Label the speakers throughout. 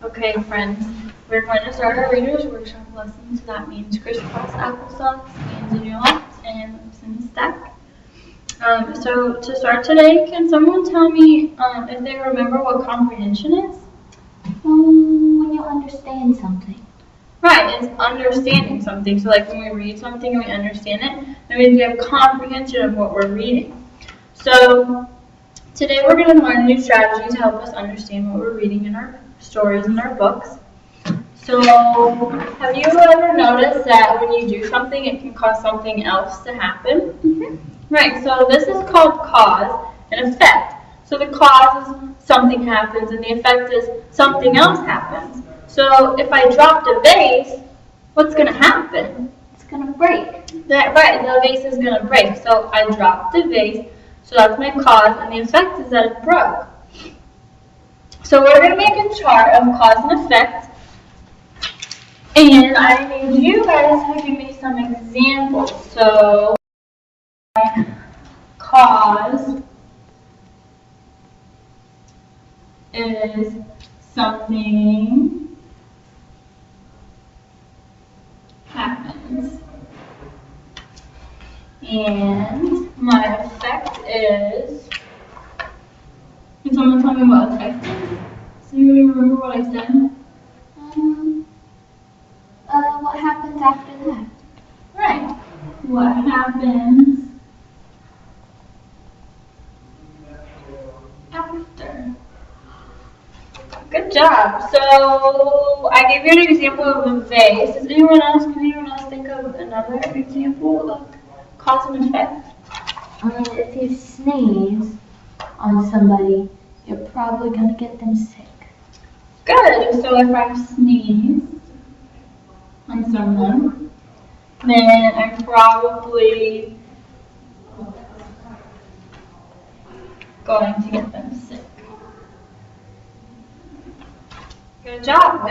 Speaker 1: Okay, friends, we're going to start our Reader's Workshop lesson, so that means crisscross applesauce, hands in your laps, and lips in a stack. So to start today, can someone tell me if they remember what comprehension is?
Speaker 2: When you understand something.
Speaker 1: Right, it's understanding something. So like when we read something and we understand it, that means we have comprehension of what we're reading. So today we're going to learn a new strategy to help us understand what we're reading in our stories and our books. So have you ever noticed that when you do something, it can cause something else to happen?
Speaker 2: Mm-hmm.
Speaker 1: Right, so this is called cause and effect. So the cause is something happens and the effect is something else happens. So if I dropped a vase, what's going to happen?
Speaker 2: It's going to break.
Speaker 1: Right, the vase is going to break. So I dropped the vase, so that's my cause, and the effect is that it broke. So we're going to make a chart of cause and effect, and I need you guys to give me some examples. So cause is something happens, and my effect is, can someone tell me what effect is? Does anybody remember what I said?
Speaker 2: What happens after that?
Speaker 1: Right. What happens after? Good job. So I gave you an example of a vase. Can anyone else think of another example of cause and effect?
Speaker 2: If you sneeze on somebody, you're probably going to get them sick.
Speaker 1: Good. So if I sneeze on someone, then I'm probably going to get them sick. Good job.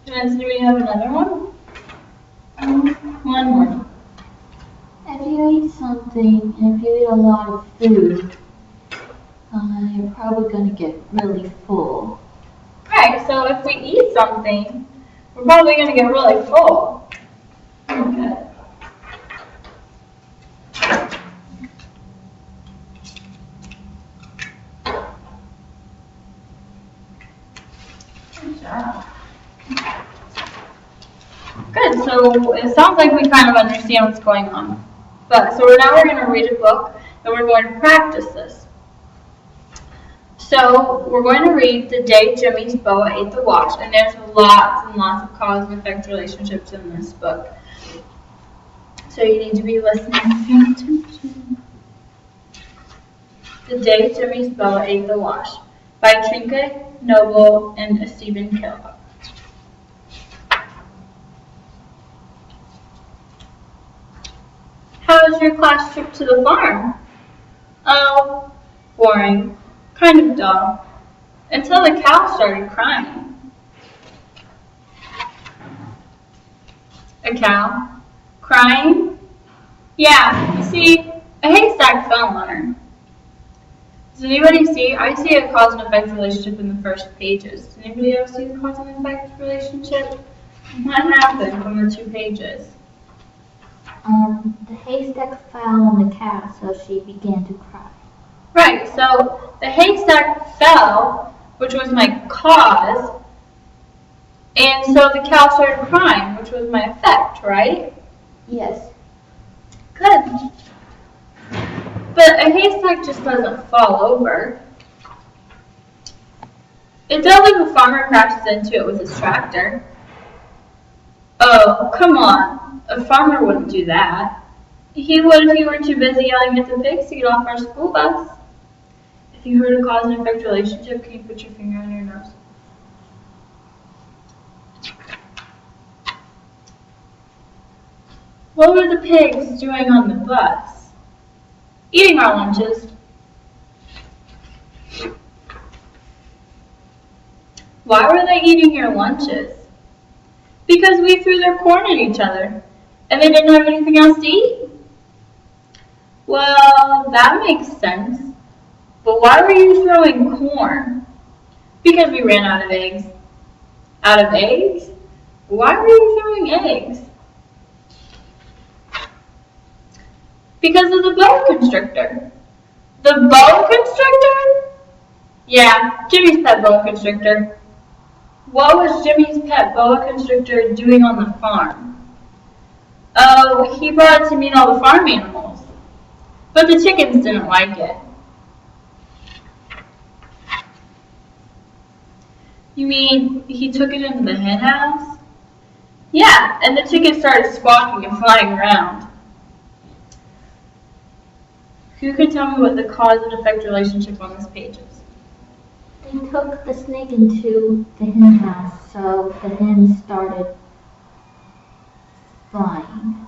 Speaker 1: Do we have another one? One more.
Speaker 2: If you eat something, and if you eat a lot of food, you're probably going to get really full.
Speaker 1: Right, so if we eat something, we're probably going to get really full. Okay. Good job. Good, so it sounds like we kind of understand what's going on. So now we're going to read a book, and we're going to practice this. So we're going to read The Day Jimmy's Boa Ate the Wash, and there's lots and lots of cause and effect relationships in this book. So you need to be listening and paying attention. The Day Jimmy's Boa Ate the Wash by Trinket Noble and Stephen Kellogg. How was your class trip to the farm? Oh, boring. Kind of dull. Until the cow started crying. A cow? Crying? Yeah, you see, a haystack fell on her. Does anybody see? I see a cause and effect relationship in the first pages. Does anybody else see the cause and effect relationship? What happened from the 2 pages?
Speaker 2: The haystack fell on the cow, so she began to cry.
Speaker 1: Right, so the haystack fell, which was my cause, and so the cow started crying, which was my effect, right?
Speaker 2: Yes.
Speaker 1: Good. But a haystack just doesn't fall over. It does if a farmer crashes into it with his tractor. Oh, come on. A farmer wouldn't do that. He would if he were too busy yelling at the pigs to get off our school bus. If you heard a cause and effect relationship, can you put your finger on your nose? What were the pigs doing on the bus? Eating our lunches. Why were they eating your lunches? Because we threw their corn at each other, and they didn't have anything else to eat. Well, that makes sense. But why were you throwing corn? Because we ran out of eggs. Out of eggs? Why were you throwing eggs? Because of the boa constrictor. The boa constrictor? Yeah, Jimmy's pet boa constrictor. What was Jimmy's pet boa constrictor doing on the farm? Oh, he brought it to meet all the farm animals. But the chickens didn't like it. You mean he took it into the hen house? Yeah, and the chickens started squawking and flying around. Who can tell me what the cause and effect relationship on this page is?
Speaker 2: They took the snake into the hen house, so the hen started flying.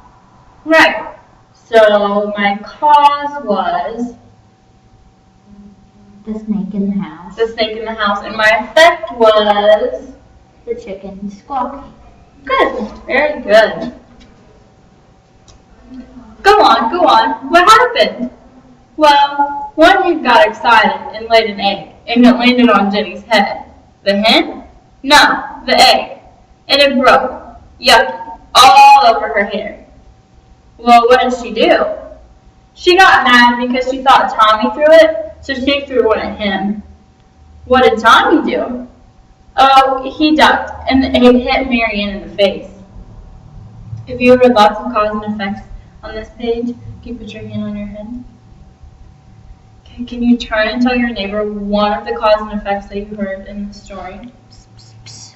Speaker 1: Right. So my cause was
Speaker 2: The snake in the house.
Speaker 1: the snake in the house, and my effect was
Speaker 2: The chicken squawking.
Speaker 1: good. Very good. Go on. What happened? Well, one hen got excited and laid an egg, and it landed on Jenny's head. The hen? No, the egg. And it broke. Yucky. All over her hair. Well, what did she do? She got mad because she thought Tommy threw it, so she threw one at him. What did Tommy do? Oh, he ducked, and the egg hit Marianne in the face. Have you heard lots of cause and effects on this page? Can you put your hand on your head? Okay, can you turn and tell your neighbor one of the cause and effects that you heard in the story? Psst, psst, psst.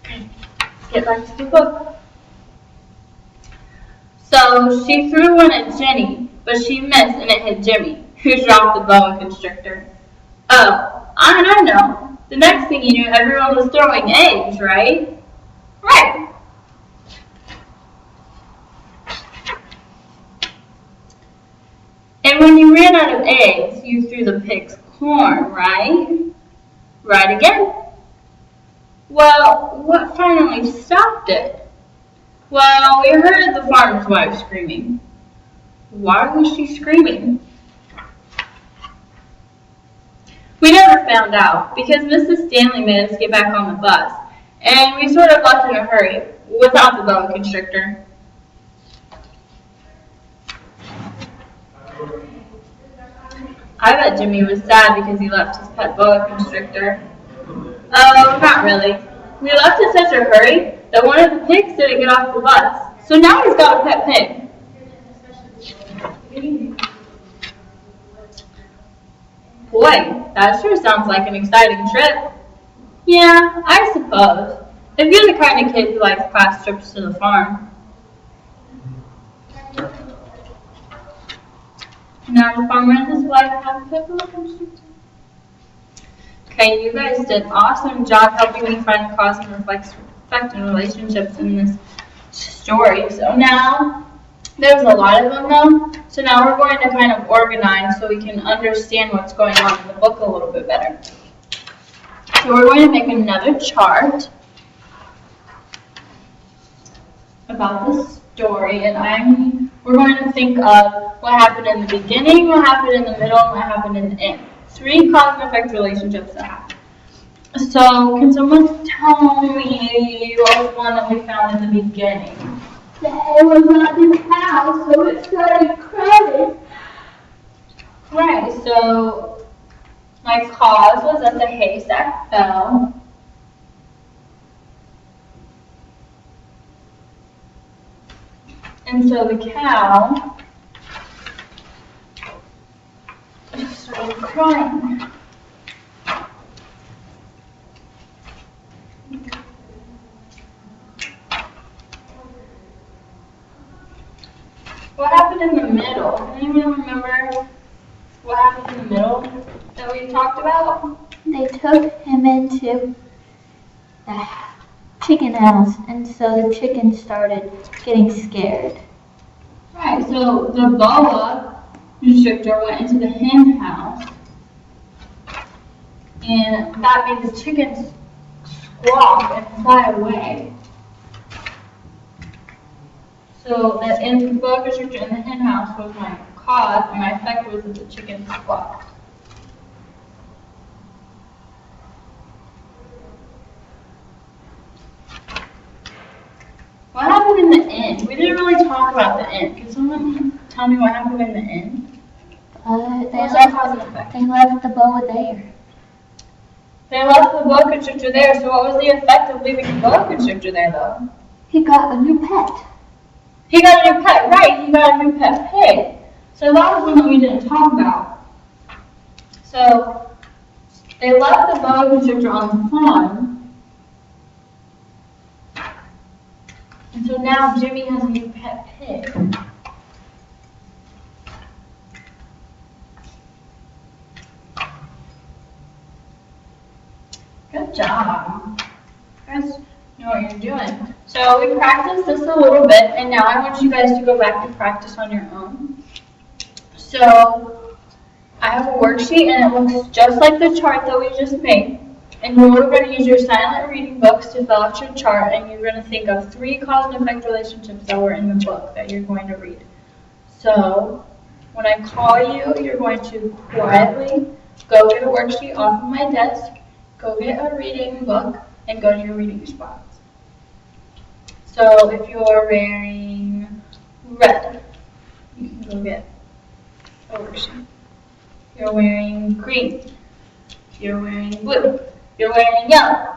Speaker 1: Okay, let's get back to the book. So she threw one at Jenny, but she missed and it hit Jimmy, who dropped the boa constrictor. Oh, I know. The next thing you knew, everyone was throwing eggs, right? Right. And when you ran out of eggs, you threw the pig's corn, right? Right again. Well, what finally stopped it? Well, we heard the farmer's wife screaming. Why was she screaming? We never found out because Mrs. Stanley made us get back on the bus, and we sort of left in a hurry without the boa constrictor. I bet Jimmy was sad because he left his pet boa constrictor. Oh, not really. We left in such a hurry that one of the pigs didn't get off the bus, so now he's got a pet pig. Boy, that sure sounds like an exciting trip. Yeah, I suppose. If you're the kind of kid who likes class trips to the farm. Now, the farmer and his wife have a pet boa constrictor. Okay, you guys did an awesome job helping me find the cause and effect and relationships in this story. So now, there's a lot of them though. So now we're going to kind of organize so we can understand what's going on in the book a little bit better. So we're going to make another chart about the story, and we're going to think of what happened in the beginning, what happened in the middle, and what happened in the end. 3 cause and effect relationships that happen. So can someone tell me what was one that we found in the beginning?
Speaker 2: The hay was on his house, so it started crying.
Speaker 1: Right, so my cause was that the haystack fell. And so the cow started crying. What happened in the middle? Anyone remember what happened in the middle that we talked about?
Speaker 2: They took him into the chicken house, and so the chicken started getting scared.
Speaker 1: Right, so the boa constrictor went into the hen house, and that made the chickens squawk and fly away. So that in the boa constrictor in the hen house was my cause, and my effect was that the chickens squawked. talk about the end. Can someone tell me what happened in the end?
Speaker 2: They
Speaker 1: What's that cause and effect?
Speaker 2: left the boa there.
Speaker 1: They left the boa constrictor there, so what was the effect of leaving the boa constrictor there, though?
Speaker 2: He got a new pet.
Speaker 1: He got a new pet, right? He got a new pet pig. So that was one that we didn't talk about. So they left the boa constrictor on the farm, and so now Jimmy has a new pet pig. Good job. You guys know what you're doing. So we practiced this a little bit, and now I want you guys to go back and practice on your own. So I have a worksheet, and it looks just like the chart that we just made. And you're going to use your silent reading books to fill out your chart, and you're going to think of 3 cause and effect relationships that were in the book that you're going to read. So when I call you, you're going to quietly go get a worksheet off of my desk, go get a reading book, and go to your reading spots. So if you're wearing red, you can go get a worksheet. If you're wearing green, if you're wearing blue, if you're wearing yellow.